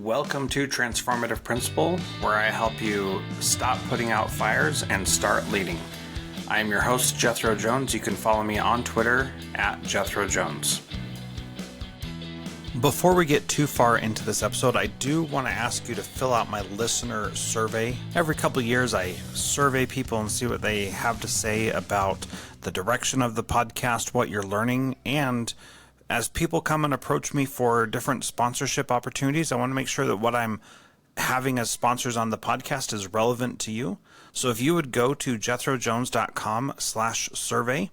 Welcome to Transformative Principal, where I help you stop putting out fires and start leading. I am your host, Jethro Jones. You can follow me on Twitter at Jethro Jones. Before we get too far into this episode, I do want to ask you to fill out my listener survey. Every couple of years, I survey people and see what they have to say about the direction of the podcast, what you're learning, and as people come and approach me for different sponsorship opportunities, I want to make sure that what I'm having as sponsors on the podcast is relevant to you. So if you would go to jethrojones.com/survey,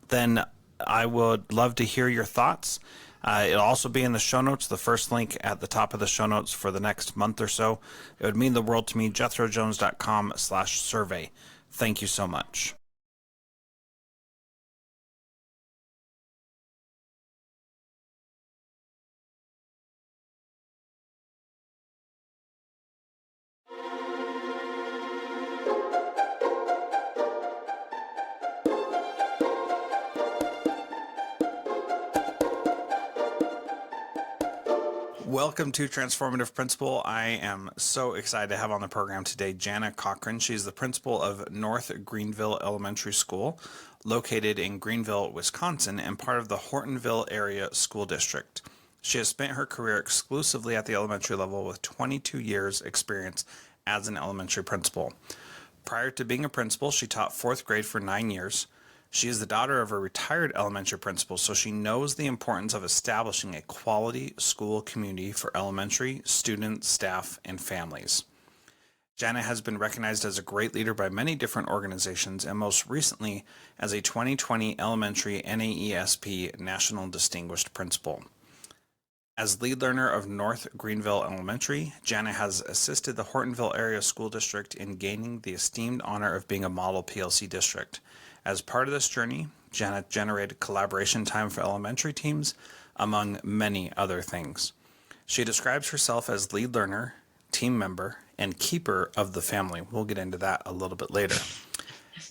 then I would love to hear your thoughts. It'll also be in the show notes, the first link at the top of the show notes for the next month or so. It would mean the world to me, jethrojones.com/survey. Thank you so much. Welcome to Transformative Principal. I am so excited to have on the program today Janna Cochrane. She's the principal of North Greenville Elementary School, located in Greenville, Wisconsin, and part of the Hortonville Area School District. She has spent her career exclusively at the elementary level with 22 years experience as an elementary principal. Prior to being a principal, she taught fourth grade for 9 years. She is the daughter of a retired elementary principal, so she knows the importance of establishing a quality school community for elementary students, staff, and families. Janna has been recognized as a great leader by many different organizations, and most recently as a 2020 Elementary NAESP National Distinguished Principal. As lead learner of North Greenville Elementary, Janna has assisted the Hortonville Area School District in gaining the esteemed honor of being a model PLC district. As part of this journey, Janna generated collaboration time for elementary teams, among many other things. She describes herself as lead learner, team member, and keeper of the family. We'll get into that a little bit later.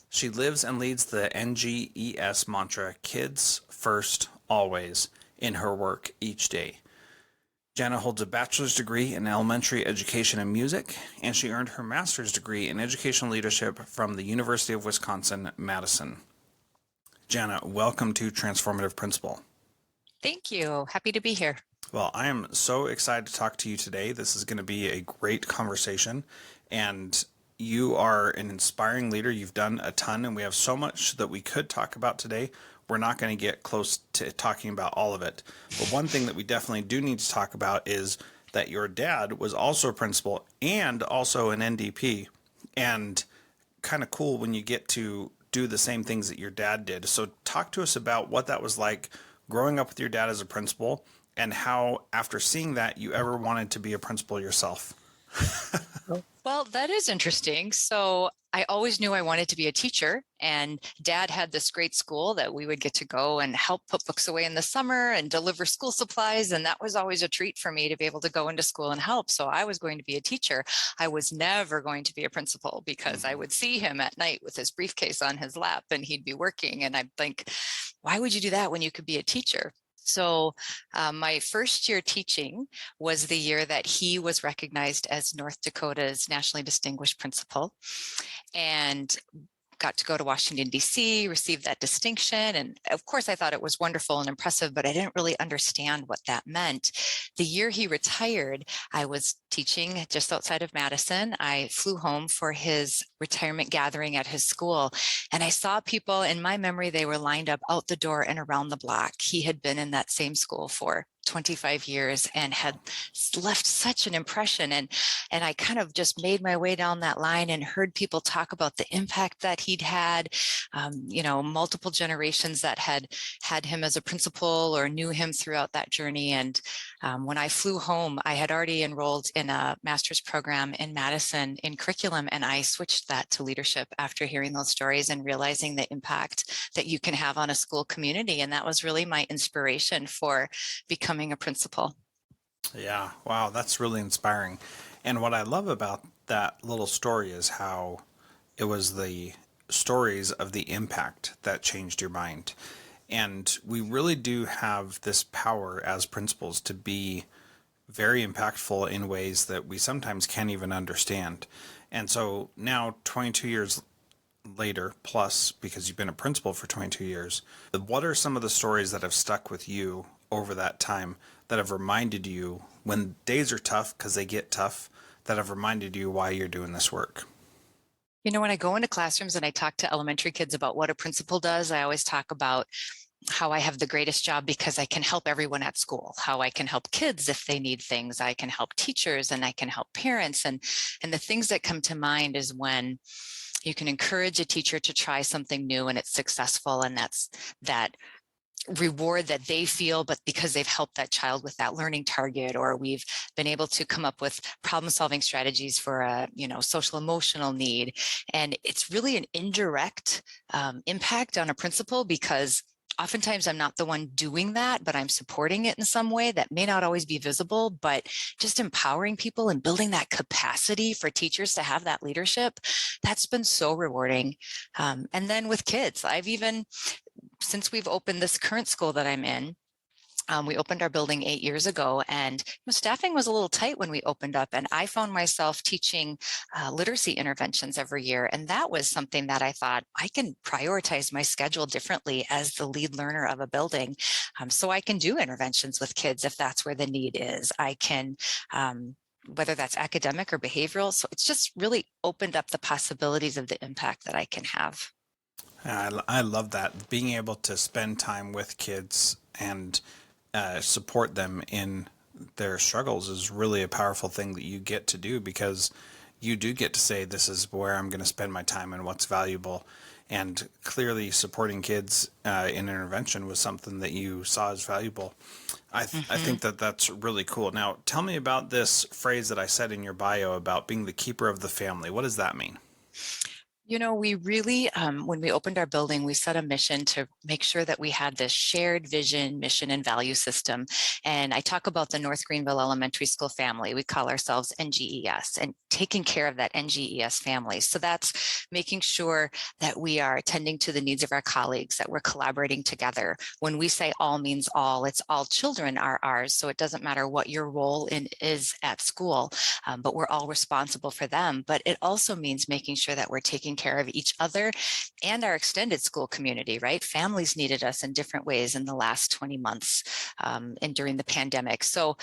She lives and leads the NGES mantra, kids first, always, in her work each day. Janna holds a bachelor's degree in elementary education and music, and she earned her master's degree in educational leadership from the University of Wisconsin-Madison. Janna, welcome to Transformative Principal. Thank you. Happy to be here. Well, I am so excited to talk to you today. This is going to be a great conversation, and you are an inspiring leader. You've done a ton, and we have so much that we could talk about today. We're not going to get close to talking about all of it. But one thing that we definitely do need to talk about is that your dad was also a principal and also an NDP. And kind of cool when you get to do the same things that your dad did. So talk to us about what that was like growing up with your dad as a principal and how, after seeing that, you ever wanted to be a principal yourself. Well, that is interesting. So I always knew I wanted to be a teacher, and Dad had this great school that we would get to go and help put books away in the summer and deliver school supplies. And that was always a treat for me to be able to go into school and help. So I was going to be a teacher. I was never going to be a principal because I would see him at night with his briefcase on his lap and he'd be working. And I'd think, why would you do that when you could be a teacher? So my first year teaching was the year that he was recognized as North Dakota's nationally distinguished principal, and got to go to Washington, D.C., receive that distinction. And of course, I thought it was wonderful and impressive, but I didn't really understand what that meant. The year he retired, I was teaching just outside of Madison. I flew home for his retirement gathering at his school, and I saw people, in my memory, they were lined up out the door and around the block. He had been in that same school for 25 years and had left such an impression. And I kind of just made my way down that line and heard people talk about the impact that he'd had, multiple generations that had him as a principal or knew him throughout that journey. And when I flew home, I had already enrolled in a master's program in Madison in curriculum, and I switched that to leadership after hearing those stories and realizing the impact that you can have on a school community. And that was really my inspiration for becoming a principal. Yeah, wow, that's really inspiring. And what I love about that little story is how it was the stories of the impact that changed your mind. And we really do have this power as principals to be very impactful in ways that we sometimes can't even understand. And so now, 22 years later, plus because you've been a principal for 22 years, what are some of the stories that have stuck with you over that time that have reminded you when days are tough, because they get tough, that have reminded you why you're doing this work? When I go into classrooms and I talk to elementary kids about what a principal does, I always talk about how I have the greatest job because I can help everyone at school, how I can help kids if they need things, I can help teachers and I can help parents. And the things that come to mind is when you can encourage a teacher to try something new and it's successful, and that's that reward that they feel, but because they've helped that child with that learning target, or we've been able to come up with problem solving strategies for a social emotional need. And it's really an indirect impact on a principal, because oftentimes I'm not the one doing that, but I'm supporting it in some way that may not always be visible. But just empowering people and building that capacity for teachers to have that leadership, that's been so rewarding. And then with kids, since we've opened this current school that I'm in, we opened our building 8 years ago, and staffing was a little tight when we opened up. And I found myself teaching literacy interventions every year. And that was something that I thought I can prioritize my schedule differently as the lead learner of a building. So I can do interventions with kids if that's where the need is. I can, whether that's academic or behavioral. So it's just really opened up the possibilities of the impact that I can have. I love that. Being able to spend time with kids and support them in their struggles is really a powerful thing that you get to do, because you do get to say, this is where I'm going to spend my time and what's valuable. And clearly supporting kids in intervention was something that you saw as valuable. I think that that's really cool. Now, tell me about this phrase that I said in your bio about being the keeper of the family. What does that mean? We really, when we opened our building, we set a mission to make sure that we had this shared vision, mission, and value system. And I talk about the North Greenville Elementary School family. We call ourselves NGES, and taking care of that NGES family. So that's making sure that we are attending to the needs of our colleagues, that we're collaborating together. When we say all means all, it's all children are ours. So it doesn't matter what your role is at school, but we're all responsible for them. But it also means making sure that we're taking care of each other and our extended school community, right? Families needed us in different ways in the last 20 months and during the pandemic. So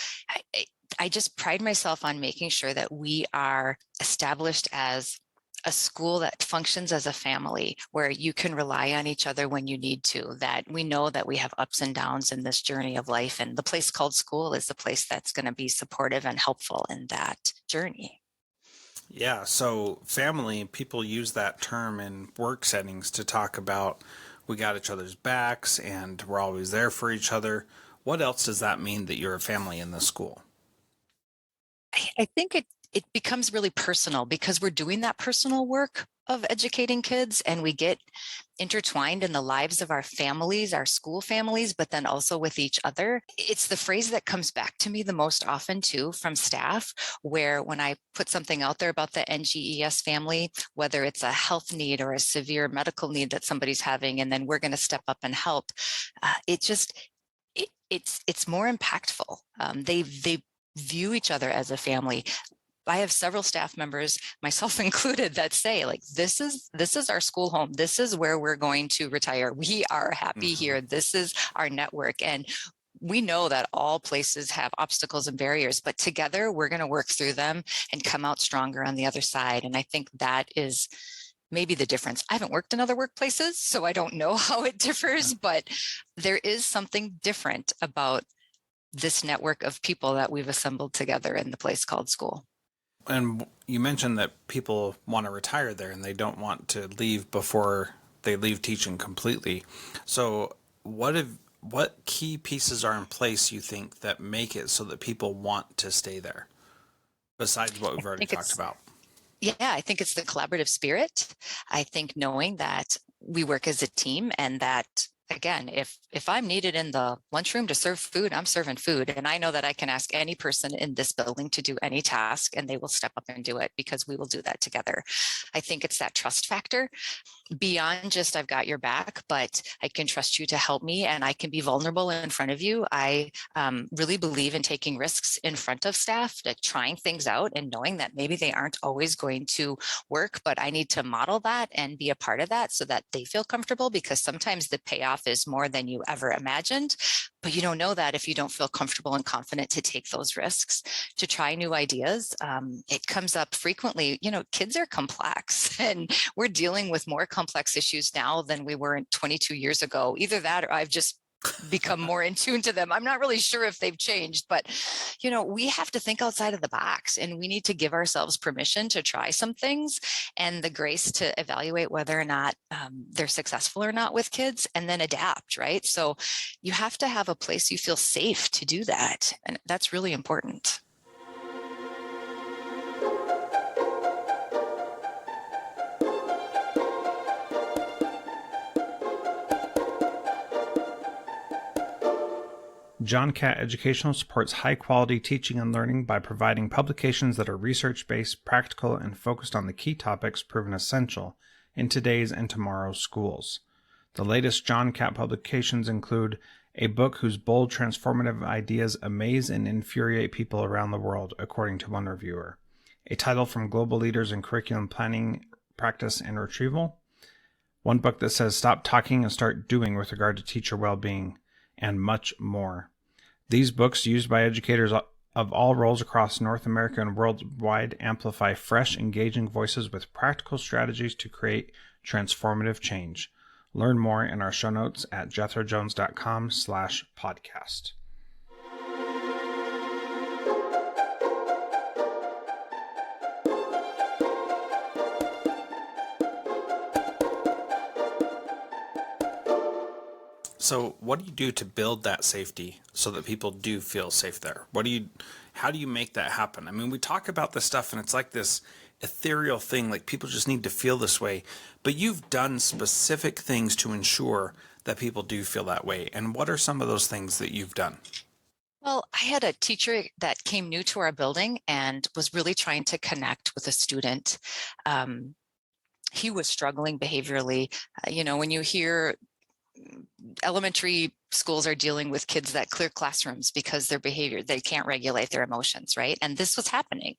I just pride myself on making sure that we are established as a school that functions as a family, where you can rely on each other when you need to, that we know that we have ups and downs in this journey of life. And the place called school is the place that's going to be supportive and helpful in that journey. Yeah, so family, people use that term in work settings to talk about we got each other's backs and we're always there for each other. What else does that mean that you're a family in the school? I think it becomes really personal, because we're doing that personal work of educating kids, and we get intertwined in the lives of our families, our school families, but then also with each other. It's the phrase that comes back to me the most often too from staff, where when I put something out there about the NGES family, whether it's a health need or a severe medical need that somebody's having, and then we're going to step up and help, it's more impactful. They view each other as a family. I have several staff members, myself included, that say, like, this is our school home. This is where we're going to retire. We are happy here. This is our network. And we know that all places have obstacles and barriers, but together we're going to work through them and come out stronger on the other side. And I think that is maybe the difference. I haven't worked in other workplaces, so I don't know how it differs, but there is something different about this network of people that we've assembled together in the place called school. And you mentioned that people want to retire there and they don't want to leave before they leave teaching completely. So what key pieces are in place, you think, that make it so that people want to stay there, besides what we've already talked about? Yeah, I think it's the collaborative spirit. I think knowing that we work as a team and that again, if I'm needed in the lunchroom to serve food, I'm serving food. And I know that I can ask any person in this building to do any task and they will step up and do it because we will do that together. I think it's that trust factor beyond just I've got your back, but I can trust you to help me and I can be vulnerable in front of you. I really believe in taking risks in front of staff, like trying things out and knowing that maybe they aren't always going to work, but I need to model that and be a part of that so that they feel comfortable, because sometimes the payoff is more than you ever imagined. But you don't know that if you don't feel comfortable and confident to take those risks, to try new ideas. It comes up frequently. Kids are complex and we're dealing with more complex issues now than we were 22 years ago. Either that or I've just become more in tune to them. I'm not really sure if they've changed, but we have to think outside of the box and we need to give ourselves permission to try some things and the grace to evaluate whether or not they're successful or not with kids, and then adapt, right? So you have to have a place you feel safe to do that. And that's really important. John Catt Educational supports high-quality teaching and learning by providing publications that are research-based, practical, and focused on the key topics proven essential in today's and tomorrow's schools. The latest John Catt publications include a book whose bold, transformative ideas amaze and infuriate people around the world, according to one reviewer, a title from global leaders in curriculum planning, practice, and retrieval, one book that says stop talking and start doing with regard to teacher well-being, and much more. These books, used by educators of all roles across North America and worldwide, amplify fresh, engaging voices with practical strategies to create transformative change. Learn more in our show notes at jethrojones.com/podcast. So what do you do to build that safety so that people do feel safe there? How do you make that happen? I mean, we talk about this stuff and it's like this ethereal thing, like people just need to feel this way, but you've done specific things to ensure that people do feel that way. And what are some of those things that you've done? Well, I had a teacher that came new to our building and was really trying to connect with a student. He was struggling behaviorally. When you hear elementary schools are dealing with kids that clear classrooms because their behavior, they can't regulate their emotions, right? And this was happening.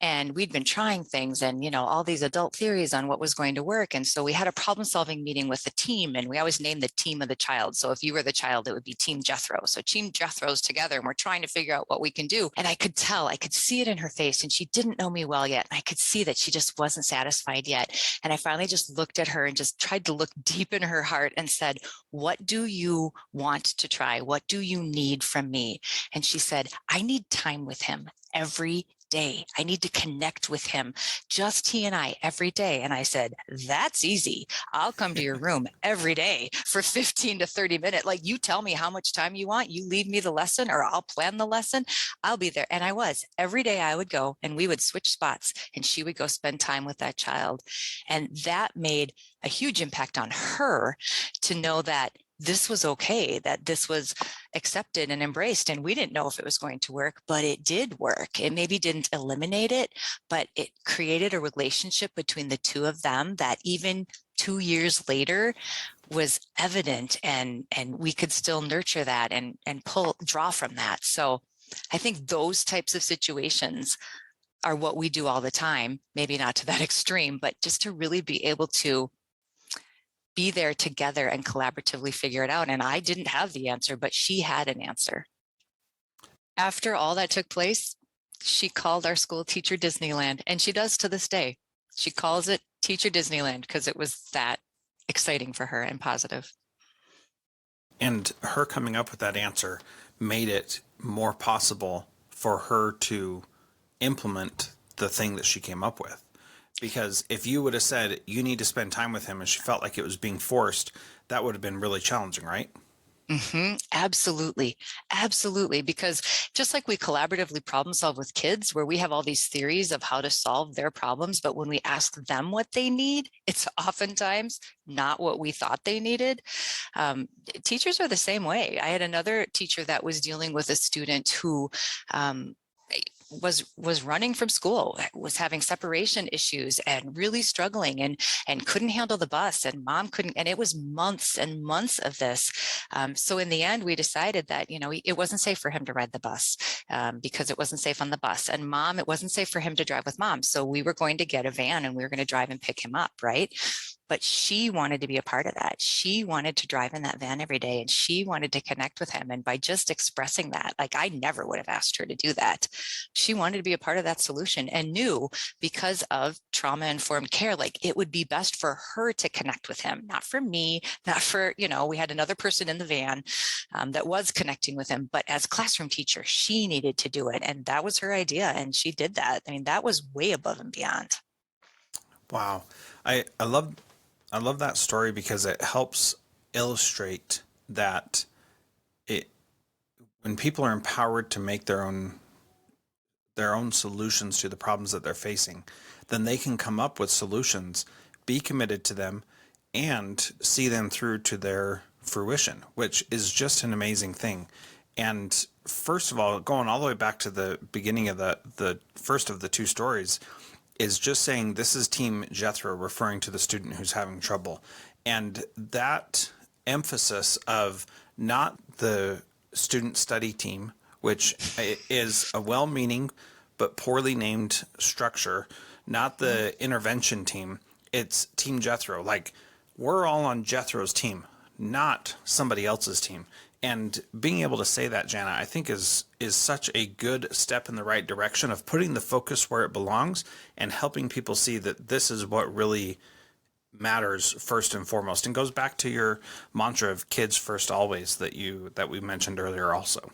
And we'd been trying things and, all these adult theories on what was going to work. And so we had a problem solving meeting with the team, and we always named the team of the child. So if you were the child, it would be Team Jethro. So Team Jethro's together and we're trying to figure out what we can do. And I could see it in her face, and she didn't know me well yet. And I could see that she just wasn't satisfied yet. And I finally just looked at her and just tried to look deep in her heart and said, what do you want to try? What do you need from me? And she said, I need time with him every day. I need to connect with him, just he and I every day. And I said, that's easy. I'll come to your room every day for 15 to 30 minutes. Like, you tell me how much time you want. You leave me the lesson, or I'll plan the lesson. I'll be there. And I was. Every day I would go and we would switch spots and she would go spend time with that child. And that made a huge impact on her to know that this was okay, that this was accepted and embraced. And we didn't know if it was going to work, but it did work. It maybe didn't eliminate it, but it created a relationship between the two of them that even 2 years later was evident, and we could still nurture that and draw from that. So I think those types of situations are what we do all the time, maybe not to that extreme, but just to really be able to be there together and collaboratively figure it out. And I didn't have the answer, but she had an answer. After all that took place, she called our school Teacher Disneyland, and she does to this day. She calls it Teacher Disneyland because it was that exciting for her and positive. And her coming up with that answer made it more possible for her to implement the thing that she came up with. Because if you would have said, you need to spend time with him, and she felt like it was being forced, that would have been really challenging, right? Absolutely. Absolutely. Because just like we collaboratively problem solve with kids, where we have all these theories of how to solve their problems, but when we ask them what they need, it's oftentimes not what we thought they needed. Um, Teachers are the same way. I had another teacher that was dealing with a student who um, was running from school, was having separation issues and really struggling and couldn't handle the bus, and mom couldn't, and it was months and months of this. So in the end, we decided that, it wasn't safe for him to ride the bus, because it wasn't safe on the bus, and mom, it wasn't safe for him to drive with mom. So we were going to get a van and we were going to drive and pick him up, right? But she wanted to be a part of that. She wanted to drive in that van every day and she wanted to connect with him. And by just expressing that, like, I never would have asked her to do that. She wanted to be a part of that solution and knew, because of trauma informed care, like, it would be best for her to connect with him, not for me, not for, we had another person in the van that was connecting with him, but as classroom teacher, she needed to do it. And that was her idea. And she did that. I mean, that was way above and beyond. Wow. I love that story because it helps illustrate that it when people are empowered to make their own solutions to the problems that they're facing, then they can come up with solutions, be committed to them, and see them through to their fruition, which is just an amazing thing. And first of all, going all the way back to the beginning of the first of the two stories, is just saying this is Team Jethro, referring to the student who's having trouble. And that emphasis of not the student study team, which is a well-meaning but poorly named structure, not the intervention team, it's Team Jethro. Like, we're all on Jethro's team, not somebody else's team. And being able to say that, Janna, I think is such a good step in the right direction of putting the focus where it belongs and helping people see that this is what really matters first and foremost, and goes back to your mantra of kids first always that we mentioned earlier also.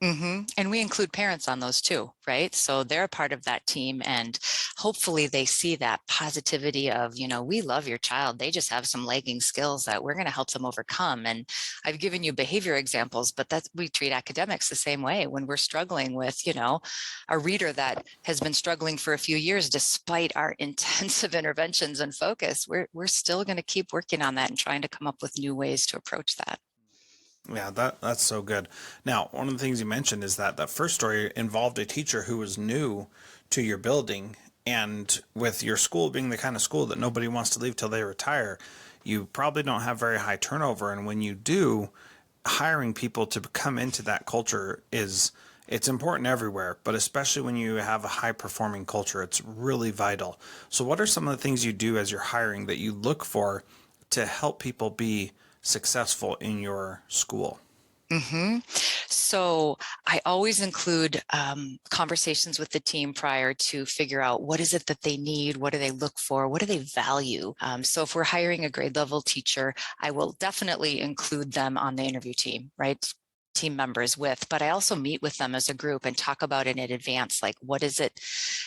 And we include parents on those too, right? So they're a part of that team. And hopefully they see that positivity of, we love your child. They just have some lagging skills that we're going to help them overcome. And I've given you behavior examples, but we treat academics the same way. When we're struggling with, a reader that has been struggling for a few years, despite our intensive interventions and focus, we're still going to keep working on that and trying to come up with new ways to approach that. Yeah, that's so good. Now, one of the things you mentioned is that first story involved a teacher who was new to your building, and with your school being the kind of school that nobody wants to leave till they retire, you probably don't have very high turnover. And when you do, hiring people to come into that culture it's important everywhere, but especially when you have a high performing culture, it's really vital. So what are some of the things you do as you're hiring that you look for to help people be successful in your school? So I always include conversations with the team prior to figure out what is it that they need, what do they look for, what do they value. So if we're hiring a grade level teacher, I will definitely include them on the interview team, right? Team members with, but I also meet with them as a group and talk about it in advance. Like, what is it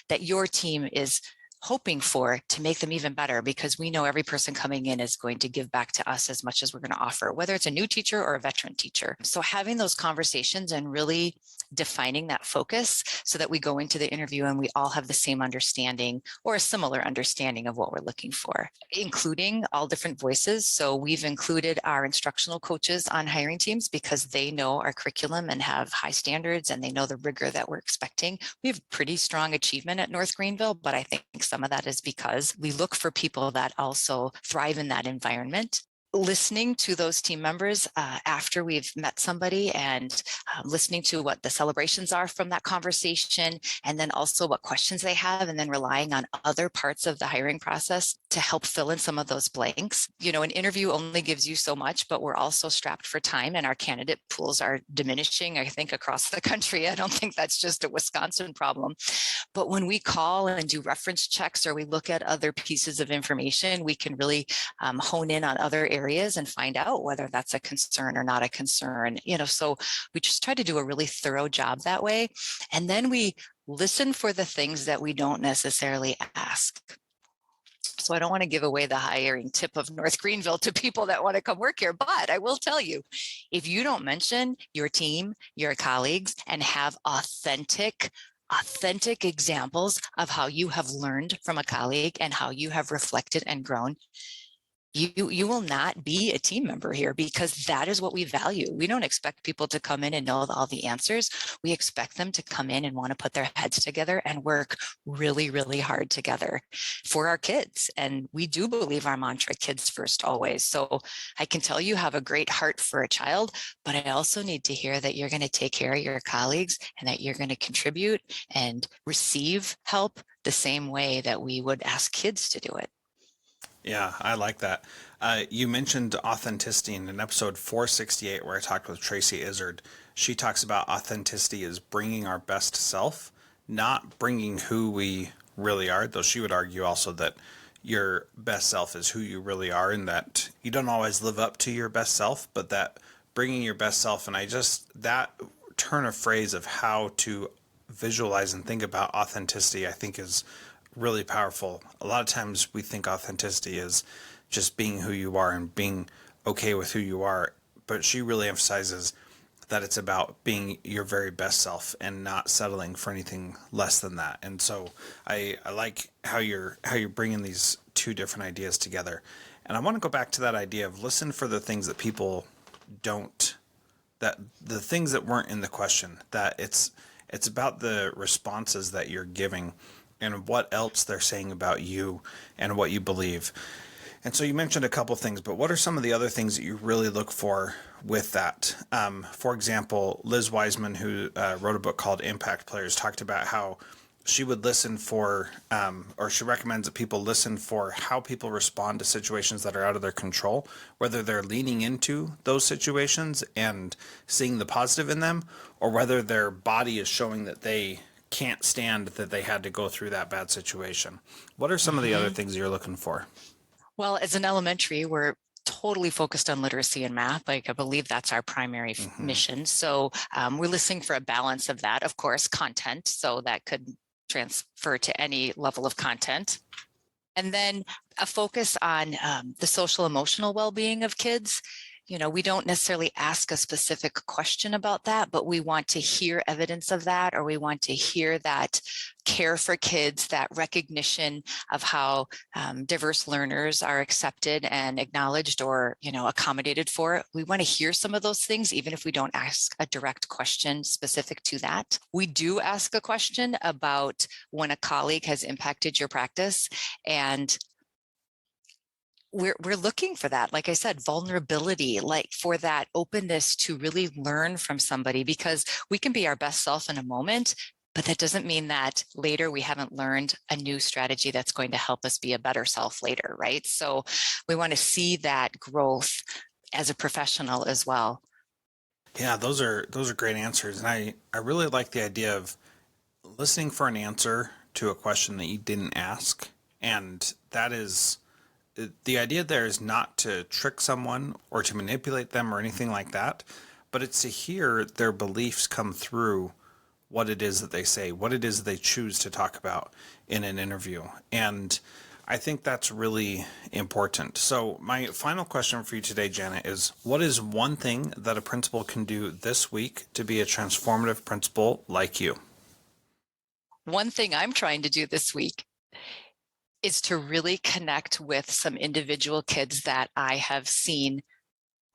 that your team is hoping for to make them even better, because we know every person coming in is going to give back to us as much as we're going to offer, whether it's a new teacher or a veteran teacher. So having those conversations and really defining that focus so that we go into the interview and we all have the same understanding or a similar understanding of what we're looking for, including all different voices. So we've included our instructional coaches on hiring teams because they know our curriculum and have high standards and they know the rigor that we're expecting. We have pretty strong achievement at North Greenville, but I think some of that is because we look for people that also thrive in that environment. Listening to those team members after we've met somebody and listening to what the celebrations are from that conversation, and then also what questions they have, and then relying on other parts of the hiring process to help fill in some of those blanks. An interview only gives you so much, but we're also strapped for time and our candidate pools are diminishing, I think, across the country. I don't think that's just a Wisconsin problem. But when we call and do reference checks or we look at other pieces of information, we can really hone in on other areas and find out whether that's a concern or not a concern. So we just try to do a really thorough job that way. And then we listen for the things that we don't necessarily ask. So I don't want to give away the hiring tip of North Greenville to people that want to come work here. But I will tell you, if you don't mention your team, your colleagues, and have authentic examples of how you have learned from a colleague and how you have reflected and grown, you will not be a team member here, because that is what we value. We don't expect people to come in and know all the answers. We expect them to come in and want to put their heads together and work really, really hard together for our kids. And we do believe our mantra, kids first always. So I can tell you have a great heart for a child, but I also need to hear that you're going to take care of your colleagues and that you're going to contribute and receive help the same way that we would ask kids to do it. Yeah, I like that. You mentioned authenticity in episode 468, where I talked with Tracy Izzard. She talks about authenticity as bringing our best self, not bringing who we really are, though she would argue also that your best self is who you really are, and that you don't always live up to your best self, but that bringing your best self. And that turn of phrase of how to visualize and think about authenticity, I think is really powerful. A lot of times we think authenticity is just being who you are and being okay with who you are, but she really emphasizes that it's about being your very best self and not settling for anything less than that. And so I like how you're bringing these two different ideas together. And I want to go back to that idea of listen for the things that people don't, that the things that weren't in the question, that it's about the responses that you're giving and what else they're saying about you and what you believe. And so you mentioned a couple things, but what are some of the other things that you really look for with that? For example, Liz Wiseman, who wrote a book called Impact Players, talked about how she would listen for, or she recommends that people listen for how people respond to situations that are out of their control, whether they're leaning into those situations and seeing the positive in them, or whether their body is showing that they can't stand that they had to go through that bad situation. What are some of the other things you're looking for? Well, as an elementary, we're totally focused on literacy and math. Like, I believe that's our primary mission. So we're listening for a balance of that. Of course, content. So that could transfer to any level of content. And then a focus on the social emotional well-being of kids. You know, we don't necessarily ask a specific question about that, but we want to hear evidence of that, or we want to hear that care for kids, that recognition of how diverse learners are accepted and acknowledged, or, you know, accommodated for. We want to hear some of those things, even if we don't ask a direct question specific to that. We do ask a question about when a colleague has impacted your practice, and we're looking for that. Like I said, vulnerability, like for that openness to really learn from somebody, because we can be our best self in a moment, but that doesn't mean that later we haven't learned a new strategy that's going to help us be a better self later, right? So we want to see that growth as a professional as well. Yeah, those are great answers. And I really like the idea of listening for an answer to a question that you didn't ask. And that is, the idea there is not to trick someone or to manipulate them or anything like that, but it's to hear their beliefs come through what it is that they say, what it is they choose to talk about in an interview. And I think that's really important. So my final question for you today, Janna, is what is one thing that a principal can do this week to be a transformative principal like you? One thing I'm trying to do this week is to really connect with some individual kids that I have seen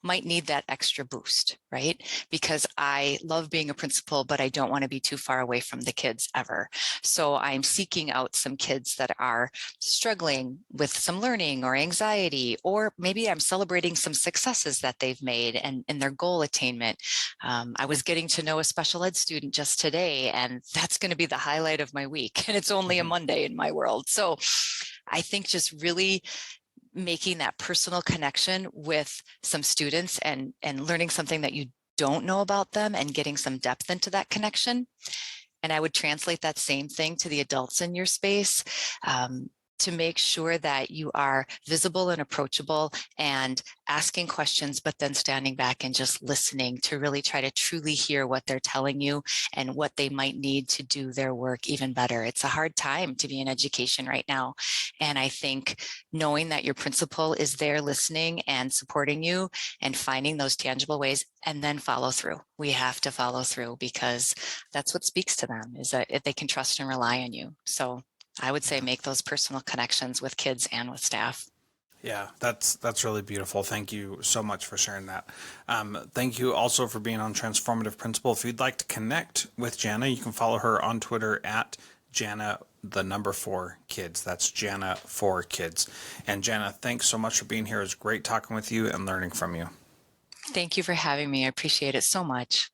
might need that extra boost, right? Because I love being a principal, but I don't want to be too far away from the kids ever. So I'm seeking out some kids that are struggling with some learning or anxiety, or maybe I'm celebrating some successes that they've made and their goal attainment. I was getting to know a special ed student just today, and that's going to be the highlight of my week. And it's only a Monday in my world. So I think just really making that personal connection with some students and learning something that you don't know about them and getting some depth into that connection. And I would translate that same thing to the adults in your space. to make sure that you are visible and approachable and asking questions, but then standing back and just listening to really try to truly hear what they're telling you and what they might need to do their work even better. It's a hard time to be in education right now. And I think knowing that your principal is there listening and supporting you and finding those tangible ways, and then follow through. We have to follow through because that's what speaks to them, is that they can trust and rely on you. So I would say make those personal connections with kids and with staff. Yeah, that's really beautiful. Thank you so much for sharing that. Thank you also for being on Transformative Principal. If you'd like to connect with Janna, you can follow her on Twitter at Janna, the number 4 kids. That's Janna 4 kids. And Janna, thanks so much for being here. It was great talking with you and learning from you. Thank you for having me. I appreciate it so much.